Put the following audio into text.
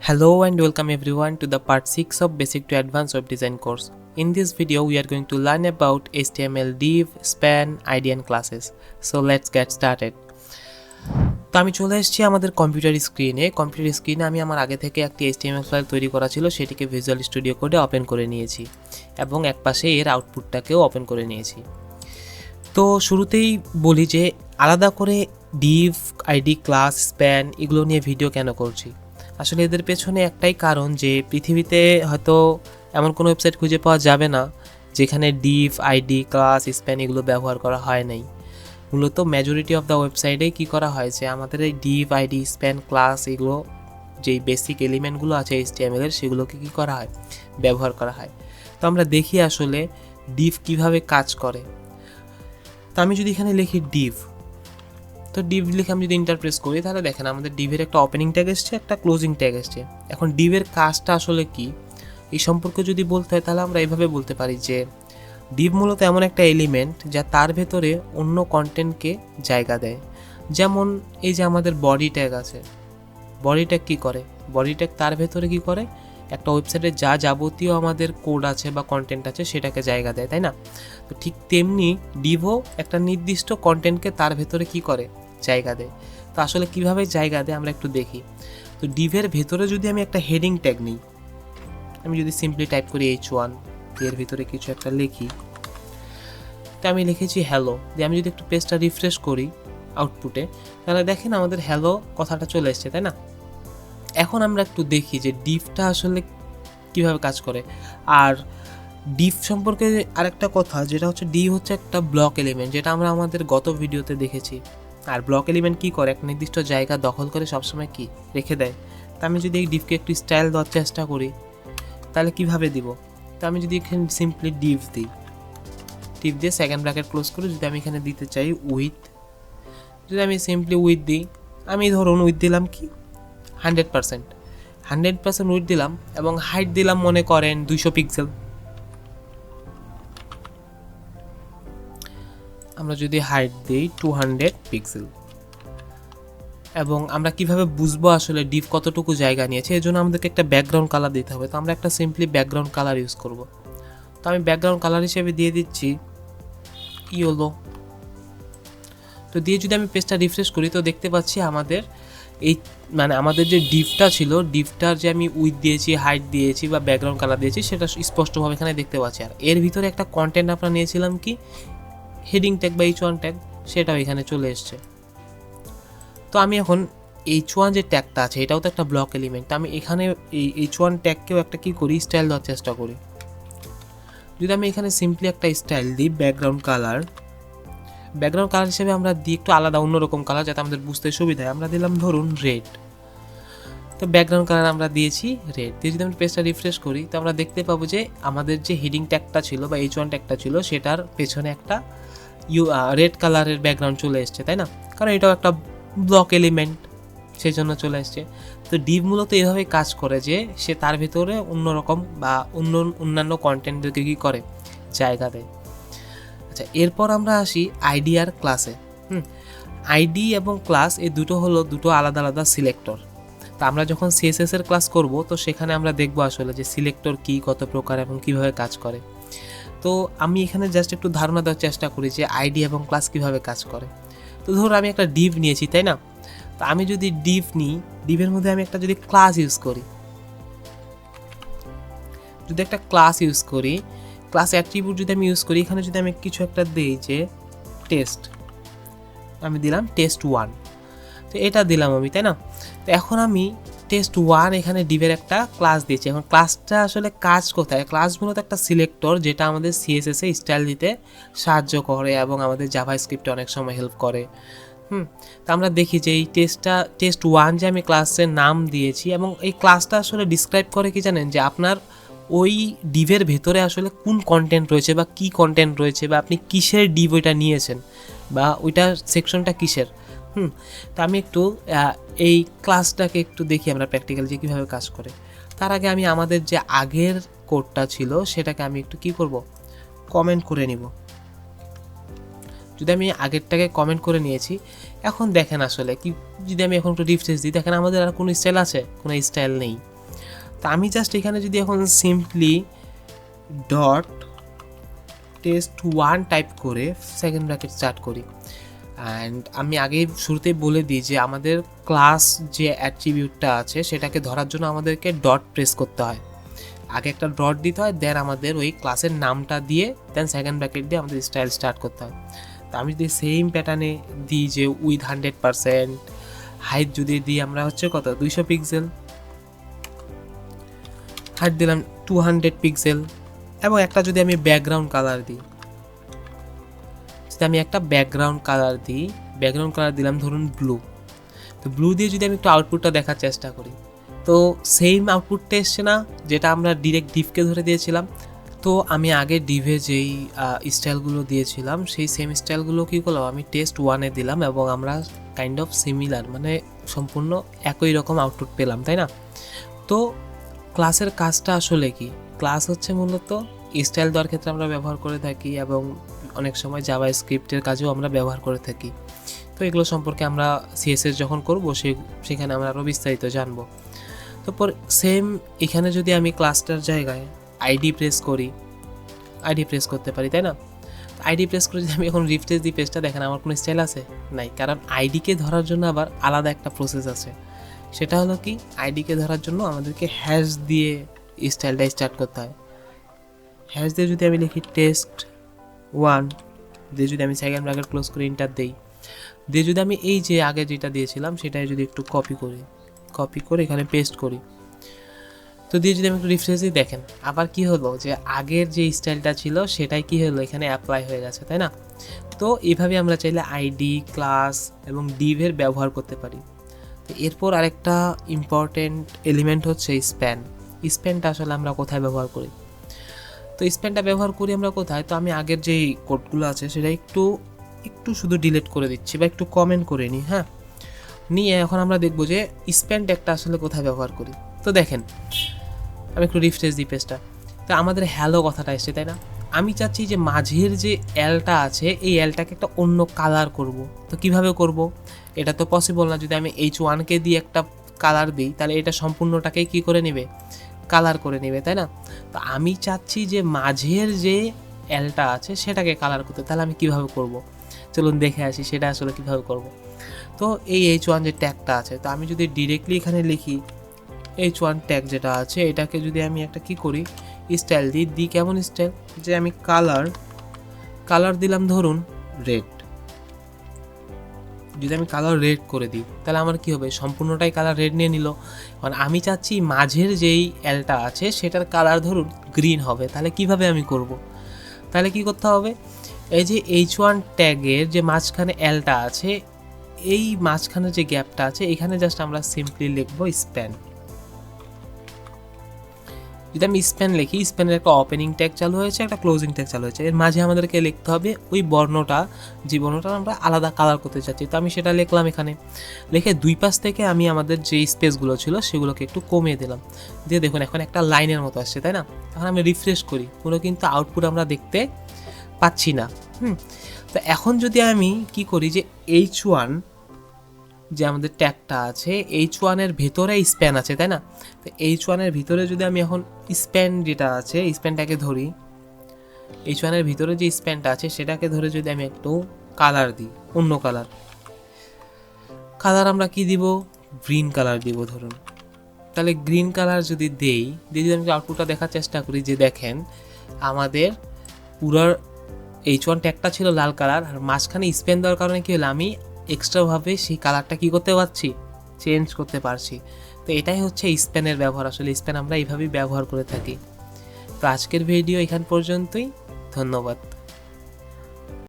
Hello and welcome everyone to the part 6 of Basic to Advanced Web Design course. In this video we are going to learn about HTML div, span, ID and classes. So let's get started. তো আমি চলে এসেছি আমাদের computer স্ক্রিনে আমি আমার আগে থেকে একটি HTML ফাইল তৈরি করা ছিল সেটিকে ভিজুয়াল স্টুডিও কোডে ওপেন করে নিয়েছি এবং একপাশে এর আউটপুটটাকেও ওপেন করে নিয়েছি। তো শুরুতেই বলি যে আলাদা করে div, ID, ক্লাস, স্প্যান এগুলো নিয়ে ভিডিও কেন করছি। আসলে এদের পেছনে একটাই কারণ যে পৃথিবীতে হয়তো এমন কোনো ওয়েবসাইট খুঁজে পাওয়া যাবে না যেখানে div, ID, ক্লাস, স্প্যান এগুলো ব্যবহার করা হয় নাই। মূলত মেজরিটি অফ দ্য ওয়েবসাইটেই কী করা হয়েছে, আমাদের এই div, ID, স্প্যান, ক্লাস এগুলো যেই বেসিক এলিমেন্টগুলো আছে HTML এর সেগুলোকে কী করা হয়, ব্যবহার করা হয়। তো আমরা দেখি আসলে div কীভাবে কাজ করে। তো আমি যদি এখানে লিখি div, তো div লিখে আমি যদি ইন্টারপ্রেস করি তাহলে দেখেন আমাদের divের একটা ওপেনিং ট্যাগ এসছে, একটা ক্লোজিং ট্যাগ এসছে। এখন divের কাজটা আসলে কি এই সম্পর্কে যদি বলতে হয় তাহলে আমরা এইভাবে বলতে পারি যে div মূলত এমন একটা এলিমেন্ট যা তার ভেতরে অন্য কন্টেন্টকে জায়গা দেয়। যেমন এই যে আমাদের বডি ট্যাগ আছে, বডি ট্যাগ কী করে, বডি ট্যাগ তার ভেতরে কী করে, একটা ওয়েবসাইটে যা যাবতীয় আমাদের কোড আছে বা কন্টেন্ট আছে সেটাকে জায়গা দেয়, তাই না? তো ঠিক তেমনি divও একটা নির্দিষ্ট কন্টেন্টকে তার ভেতরে কী করে, জায়গা দেয়। তো আসলে কিভাবে জায়গা দেয় আমরা একটু দেখি। তো divের ভেতরে যদি আমি একটা হেডিং ট্যাগ নিই, আমি যদি সিম্পলি টাইপ করি h1, এর ভিতরে কিছু একটা লিখি, তো আমি লিখেছি হ্যালো, দিয়ে আমি যদি একটু পেজটা রিফ্রেশ করি আউটপুটে তাহলে দেখেন আমাদের হ্যালো কথাটা চলে এসছে, তাই না? এখন আমরা একটু দেখি যে divটা আসলে কিভাবে কাজ করে। আর div সম্পর্কে আরেকটা কথা যেটা হচ্ছে div হচ্ছে একটা ব্লক এলিমেন্ট, যেটা আমরা আমাদের গত ভিডিওতে দেখেছি। আর ব্লক এলিমেন্ট কী করে, এক নির্দিষ্ট জায়গা দখল করে সবসময় কি রেখে দেয়। তা আমি যদি এই divকে একটু স্টাইল দেওয়ার চেষ্টা করি তাহলে কিভাবে দিব। তো আমি যদি এখানে সিম্পলি div দিই, div দিয়ে সেকেন্ড ব্র্যাকেট ক্লোজ করে যদি আমি এখানে দিতে চাই উইথ, যদি আমি সিম্পলি উইথ দিই, আমি ধরুন উইথ দিলাম কি 100% উইথ দিলাম এবং হাইট দিলাম মনে করেন 200 পিক্সেল। আমরা যদি হাইট দিই 200 পিক্সেল, এবং আমরা কিভাবে বুঝবো আসলে div কতটুকু জায়গা নিয়েছে, এর জন্য আমাদেরকে একটা ব্যাকগ্রাউন্ড কালার দিতে হবে। তো আমরা একটা সিম্পলি ব্যাকগ্রাউন্ড কালার ইউজ করব। তো আমি ব্যাকগ্রাউন্ড কালার হিসেবে দিয়ে দিচ্ছি ইয়েলো। তো দিয়ে যদি আমি পেজটা রিফ্রেশ করি তো দেখতে পাচ্ছি আমাদের এই আমাদের যে divটা ছিল, divটার যে আমি উইথ দিয়েছি, হাইট দিয়েছি বা ব্যাকগ্রাউন্ড কালার দিয়েছি সেটা স্পষ্টভাবে এখানে দেখতে পাচ্ছি। আর এর ভিতরে একটা কন্টেন্ট আমরা নিয়েছিলাম কি হেডিং ট্যাগ বা h1 ট্যাগ, সেটাও এখানে চলে এসছে। তো আমি এখন h1 যে ট্যাগটা আছে এটাও তো একটা ব্লক এলিমেন্ট, তো আমি এখানে এই h1 ট্যাগকেও একটা কি করি, স্টাইল দেওয়ার চেষ্টা করি। যদি আমি এখানে সিম্পলি একটা স্টাইল দিই ব্যাকগ্রাউন্ড কালার হিসেবে আমরা দিই একটু আলাদা অন্যরকম কালার যাতে আমাদের বুঝতে সুবিধা হয়, আমরা দিলাম ধরুন রেড। তো ব্যাকগ্রাউন্ড কালার আমরা দিয়েছি রেড দিয়ে যদি আমরা পেজটা রিফ্রেশ করি তো আমরা দেখতে পাবো যে আমাদের যে হেডিং ট্যাগটা ছিল বা h1 ট্যাগটা ছিল সেটার পেছনে একটা রেড কালারের ব্যাকগ্রাউন্ড চলে এসছে, তাই না? কারণ এটাও একটা ব্লক এলিমেন্ট, সেই জন্য চলে আসছে। তো div মূলত এভাবে কাজ করে যে সে তার ভেতরে অন্যরকম বা অন্যান্য কন্টেন্টদেরকে কী করে, জায়গা দেয়। আচ্ছা, এরপর আমরা আসি আইডি আর ক্লাসে। আইডি এবং ক্লাস এই দুটো হলো দুটো আলাদা আলাদা সিলেক্টর। তো আমরা যখন CSS এর ক্লাস করব তো সেখানে আমরা দেখব আসলে যে সিলেক্টর কী, কত প্রকার এবং কীভাবে কাজ করে। তো আমি এখানে জাস্ট একটু ধারণা দেওয়ার চেষ্টা করি যে আইডি এবং ক্লাস কীভাবে কাজ করে। তো ধরুন আমি একটা div নিয়েছি, তাই না? তো আমি যদি div নিই, divের মধ্যে আমি একটা যদি ক্লাস ইউজ করি, ক্লাস অ্যাট্রিবিউট যদি আমি ইউজ করি, এখানে যদি আমি কিছু একটা দিই যে টেস্ট, আমি দিলাম test1, তো এটা দিলাম আমি, তাই না? তো এখন আমি test1 এখানে divের একটা ক্লাস দিয়েছি। এখন ক্লাসটা আসলে কাজ কোথায়, ক্লাস মূলত একটা সিলেক্টর যেটা আমাদের CSS এ স্টাইল দিতে সাহায্য করে এবং আমাদের জাভাস্ক্রিপ্টে অনেক সময় হেল্প করে। তো আমরা দেখি যে এই test1 যে আমি ক্লাসের নাম দিয়েছি এবং এই ক্লাসটা আসলে ডিসক্রাইব করে কি জানেন, যে আপনার ওই divের ভেতরে আসলে কোন কন্টেন্ট রয়েছে বা কী কন্টেন্ট রয়েছে বা আপনি কিসের div ওইটা নিয়েছেন বা ওইটা সেকশনটা কিসের। তো আমি একটু এই ক্লাসটাকে একটু দেখি আমরা প্র্যাকটিক্যাল যে কীভাবে কাজ করে। তার আগে আমি আমাদের যে আগের কোডটা ছিল সেটাকে আমি একটু কী করব, কমেন্ট করে নিব। যদি আমি আগেরটাকে কমেন্ট করে নিয়েছি, এখন দেখেন আসলে কি, যদি আমি এখন একটু রিফ্রেশ দিই দেখেন আমাদের আর কোনো স্টাইল আছে, কোনো স্টাইল নেই। তো আমি জাস্ট এখানে যদি এখন সিম্পলি ডট test1 টাইপ করে সেকেন্ড ব্র্যাকেট স্টার্ট করি, অ্যান্ড আমি আগে শুরুতেই বলে দিই যে আমাদের ক্লাস যে অ্যাট্রিবিউটটা আছে সেটাকে ধরার জন্য আমাদেরকে ডট প্রেস করতে হয়, আগে একটা ডট দিতে হয়, দেন আমাদের ওই ক্লাসের নামটা দিয়ে দেন সেকেন্ড ব্র্যাকেট দিয়ে আমাদের স্টাইল স্টার্ট করতে হয়। তো আমি যদি সেম প্যাটার্নে দিই যে উইথ 100%, হাইট যদি দিই আমরা হচ্ছে কত 200 পিক্সেল, হাইট দিলাম 200 পিক্সেল, এবং একটা যদি আমি ব্যাকগ্রাউন্ড কালার দিই, যদি আমি একটা ব্যাকগ্রাউন্ড কালার দিলাম ধরুন ব্লু। তো ব্লু দিয়ে যদি আমি একটু আউটপুটটা দেখার চেষ্টা করি, তো সেম আউটপুটটা এসছে না যেটা আমরা ডিরেক্ট ডিভকে ধরে দিয়েছিলাম। তো আমি আগে ডিভে যেই স্টাইলগুলো দিয়েছিলাম সেই সেম স্টাইলগুলো কী করলাম আমি test1-এ দিলাম, এবং আমরা কাইন্ড অফ সিমিলার মানে সম্পূর্ণ একই রকম আউটপুট পেলাম, তাই না? তো ক্লাসের কাজটা আসলে কি, ক্লাস হচ্ছে মূলত স্টাইল দেওয়ার ক্ষেত্রে আমরা ব্যবহার করে থাকি, এবং অনেক সময় জাভা স্ক্রিপ্টের কাজেও আমরা ব্যবহার করে থাকি। তো এগুলো সম্পর্কে আমরা সিএসএস যখন করবো সেখানে আমরা আরও বিস্তারিত জানবো। তারপর সেম এখানে যদি আমি ক্লাসটার জায়গায় আইডি প্রেস করি, আইডি প্রেস করতে পারি, তাই না? আইডি প্রেস করে যদি আমি এখন রিফ্রেশ দিই পেজটা, দেখেন আমার কোনো স্টাইল আছে নাই, কারণ আইডিকে ধরার জন্য আবার আলাদা একটা প্রসেস আছে। সেটা হলো কি, আইডিকে ধরার জন্য আমাদেরকে হ্যাশ দিয়ে স্টাইলটা স্টার্ট করতে হয়। হ্যাশ দিয়ে যদি আমি লিখি test1 দিয়ে যদি আমি সেকেন্ড ব্র্যাকেট ক্লোজ করে ইন্টার দিই, দিয়ে যদি আমি এই যে আগে যেটা দিয়েছিলাম সেটাই যদি একটু কপি করে এখানে পেস্ট করি, তো দিয়ে যদি আমি একটু রিফ্রেশ দিই, দেখেন আবার কি হলো যে আগের যে স্টাইলটা ছিল সেটাই কি হলো এখানে অ্যাপ্লাই হয়ে গেছে, তাই না? তো এইভাবে আমরা চাইলে আইডি, ক্লাস এবং ডিভের ব্যবহার করতে পারি। তো এরপর আরেকটা ইম্পর্টেন্ট এলিমেন্ট হচ্ছে স্প্যানটা আসলে আমরা কোথায় ব্যবহার করি? তো স্প্যানটা ব্যবহার করি আমরা কোথায়? তো আমি আগের যেই কোডগুলো আছে সেটা একটু শুধু ডিলিট করে দিচ্ছি বা একটু কমেন্ট করে নিই, হ্যাঁ, নিয়ে এখন আমরা দেখবো যে স্প্যান ট্যাগটা আসলে কোথায় ব্যবহার করি। তো দেখেন আমি একটু রিফ্রেশ দিই পেজটা, তো আমাদের হ্যালো কথাটা এসছে, তাই না? আমি চাচ্ছি যে মাঝের যে এলটা আছে এই এলটাকে একটা অন্য কালার করব। তো কিভাবে করব? এটা তো পসিবল না। যদি আমি h1-কে দিয়ে একটা কালার দিই তাহলে এটা সম্পূর্ণটাকেই কি করে নেবে, কালার করে নেবে, তাই না? তো আমি চাচ্ছি যে মাঝের যে এলটা আছে সেটাকে কালার করতে, তাহলে আমি কিভাবে করব? চলুন দেখে আসি সেটা আসলে কিভাবে করব। তো এই h1 যে ট্যাগটা আছে, তো আমি যদি ডিরেক্টলি এখানে লিখি h1 ট্যাগ যেটা আছে এটাকে যদি আমি একটা কি করি স্টাইল দিই কেমন স্টাইল, যে আমি কালার দিলাম ধরুন রেড। যদি আমি কালার রেড করে দিই তাহলে আমার কি হবে, সম্পূর্ণটাই কালার রেড নিয়ে নিল। কারণ আমি চাচ্ছি মাঝের যেই এলটা আছে সেটার কালার ধরুন গ্রিন হবে। তাহলে কিভাবে আমি করব? তাহলে কি করতে হবে, এই যে h1 ট্যাগের যে মাঝখানে এলটা আছে এই মাঝখানে যে গ্যাপটা আছে এখানে জাস্ট আমরা সিম্পলি লিখবো স্প্যান। যদি আমি স্প্যান লিখি, স্প্যানের একটা ওপেনিং ট্যাগ চালু হয়েছে, একটা ক্লোজিং ট্যাগ চালু হয়েছে, এর মাঝে আমাদেরকে লিখতে হবে ওই বর্ণটা, যে বর্ণটা আমরা আলাদা কালার করতে চাচ্ছি। তো আমি সেটা লিখলাম এখানে, লিখে দুই পাশ থেকে আমি আমাদের যে স্পেসগুলো ছিল সেগুলোকে একটু কমিয়ে দিলাম, দিয়ে দেখুন এখন একটা লাইনের মতো আসছে, তাই না? এখন আমি রিফ্রেশ করি, কোনো কিন্তু আউটপুট আমরা দেখতে পাচ্ছি না। তো এখন যদি আমি কি করি যে h1 যে আমাদের ট্যাগটা আছে h1-এর ভেতরে স্প্যান আছে, তাই না? তো h1-এর ভিতরে যদি আমি এখন স্প্যান যেটা আছে স্প্যানটাকে ধরি, h1-এর ভিতরে যে স্প্যানটা আছে সেটাকে ধরে যদি আমি একটু কালার দিই, অন্য কালার আমরা কি দিব, গ্রিন কালার দিব ধরুন। তাহলে গ্রিন কালার যদি দিয়ে যদি আমি আউটপুটটা দেখার চেষ্টা করি, যে দেখেন আমাদের পুরার h1 ট্যাগটা ছিল লাল কালার, আর মাঝখানে স্প্যান দেওয়ার কারণে কি হলো, আমি এক্সট্রাভাবে সেই কালারটা কি করতে পারছি, চেঞ্জ করতে পারছি। তো এটাই হচ্ছে স্প্যানের ব্যবহার। আসলে স্প্যান আমরা এইভাবেই ব্যবহার করে থাকি। তো আজকের ভিডিও এখান পর্যন্তই, ধন্যবাদ।